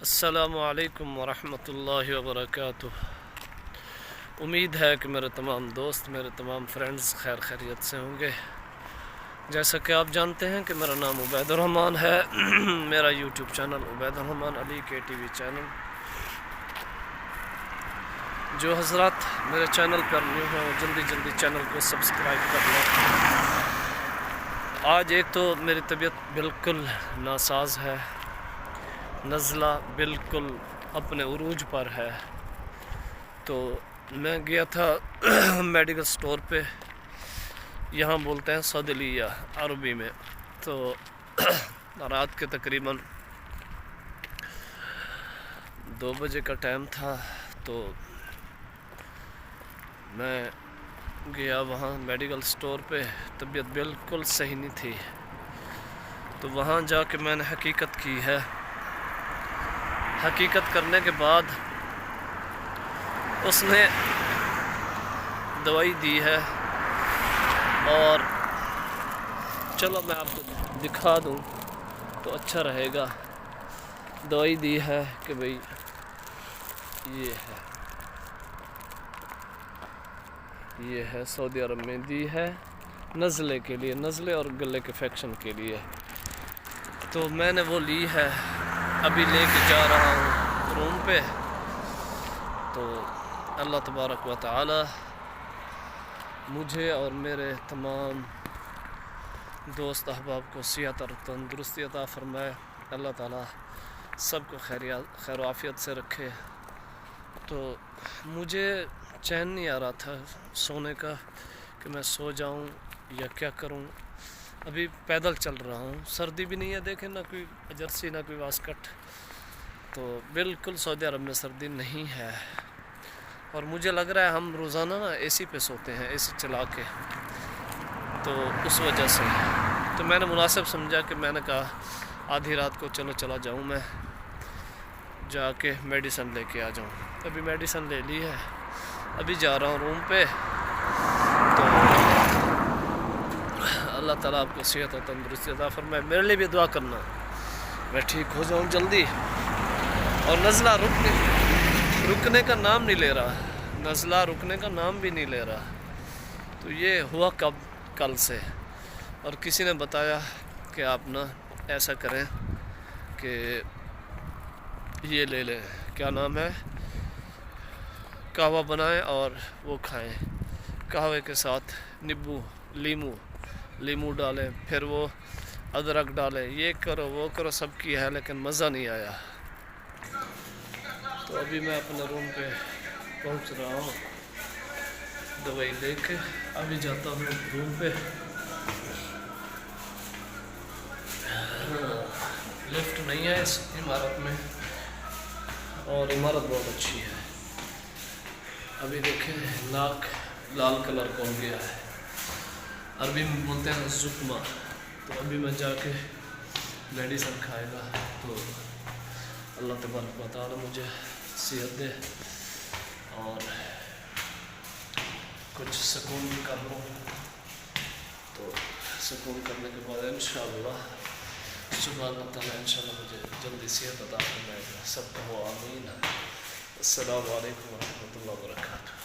السلام علیکم ورحمۃ اللہ وبرکاتہ۔ امید ہے کہ میرے تمام دوست، میرے تمام فرینڈز خیر خیریت سے ہوں گے۔ جیسا کہ آپ جانتے ہیں کہ میرا نام عبید الرحمن ہے۔ میرا یوٹیوب چینل عبید الرحمن علی کے ٹی وی چینل۔ جو حضرات میرے چینل پر نیو ہیں وہ جلدی چینل کو سبسکرائب کر لیں۔ آج ایک تو میری طبیعت بالکل ناساز ہے، نزلہ بالکل اپنے عروج پر ہے، تو میں گیا تھا میڈیکل سٹور پہ، یہاں بولتے ہیں صیدلیہ عربی میں۔ تو رات کے تقریباً 2 بجے کا ٹائم تھا، تو میں گیا وہاں میڈیکل سٹور پہ، طبیعت بالکل صحیح نہیں تھی، تو وہاں جا کے میں نے حقیقت کی ہے۔ حقیقت کرنے کے بعد اس نے دوائی دی ہے، اور چلو میں آپ کو دکھا دوں تو اچھا رہے گا۔ دوائی دی ہے کہ بھئی یہ ہے سعودی عرب میں دی ہے نزلے کے لیے، نزلے اور گلے کے انفیکشن کے لیے۔ تو میں نے وہ لی ہے، ابھی لے کے جا رہا ہوں روم پہ۔ تو اللہ تبارک و تعالی مجھے اور میرے تمام دوست احباب کو صحت اور تندرستی عطا فرمائے۔ اللہ تعالی سب کو خیر و عافیت سے رکھے۔ تو مجھے چین نہیں آ رہا تھا سونے کا کہ میں سو جاؤں یا کیا کروں۔ ابھی پیدل چل رہا ہوں، سردی بھی نہیں ہے، دیکھیں نہ کوئی جرسی نہ کوئی واسکٹ، تو بالکل سعودی عرب میں سردی نہیں ہے۔ اور مجھے لگ رہا ہے ہم روزانہ اے سی پہ سوتے ہیں، اے سی چلا کے، تو اس وجہ سے تو میں نے مناسب سمجھا کہ میں نے کہا آدھی رات کو چلو چلا جاؤں، میں جا کے میڈیسن لے کے آ جاؤں۔ ابھی میڈیسن لے لی ہے، ابھی جا رہا ہوں روم پہ۔ تو اللہ تعالیٰ آپ کو صحت اور تندرستی عطا فرمائے۔ میرے لیے بھی دعا کرنا، میں ٹھیک ہو جاؤں جلدی۔ اور نزلہ رکنے کا نام نہیں لے رہا، نزلہ رکنے کا نام بھی نہیں لے رہا۔ تو یہ ہوا کب؟ کل سے۔ اور کسی نے بتایا کہ آپ نا ایسا کریں کہ یہ لے لیں، کیا نام ہے، قہوہ بنائیں اور وہ کھائیں، قہوے کے ساتھ لیمو ڈالیں، پھر وہ ادرک ڈالیں، یہ کرو وہ کرو، سب کی ہے لیکن مزہ نہیں آیا۔ تو ابھی میں اپنے روم پہ پہنچ رہا ہوں، دوائی لے کے ابھی جاتا ہوں روم پہ۔ لفٹ نہیں ہے اس عمارت میں، اور عمارت بہت اچھی ہے۔ ابھی دیکھیں ناک لال کلر کا ہو گیا ہے، عربی میں بولتے ہیں زکمہ۔ تو ابھی میں جا کے میڈیسن کھائے گا، تو اللہ تبارک و تعالی مجھے صحت دے اور کچھ سکون کر لوں۔ تو سکون کرنے کے بعد انشاءاللہ سبحانہ تعالیٰ انشاءاللہ مجھے جلدی صحت عطا فرمائے گا۔ سب کہو آمین۔ السلام علیکم ورحمۃ اللہ وبرکاتہ۔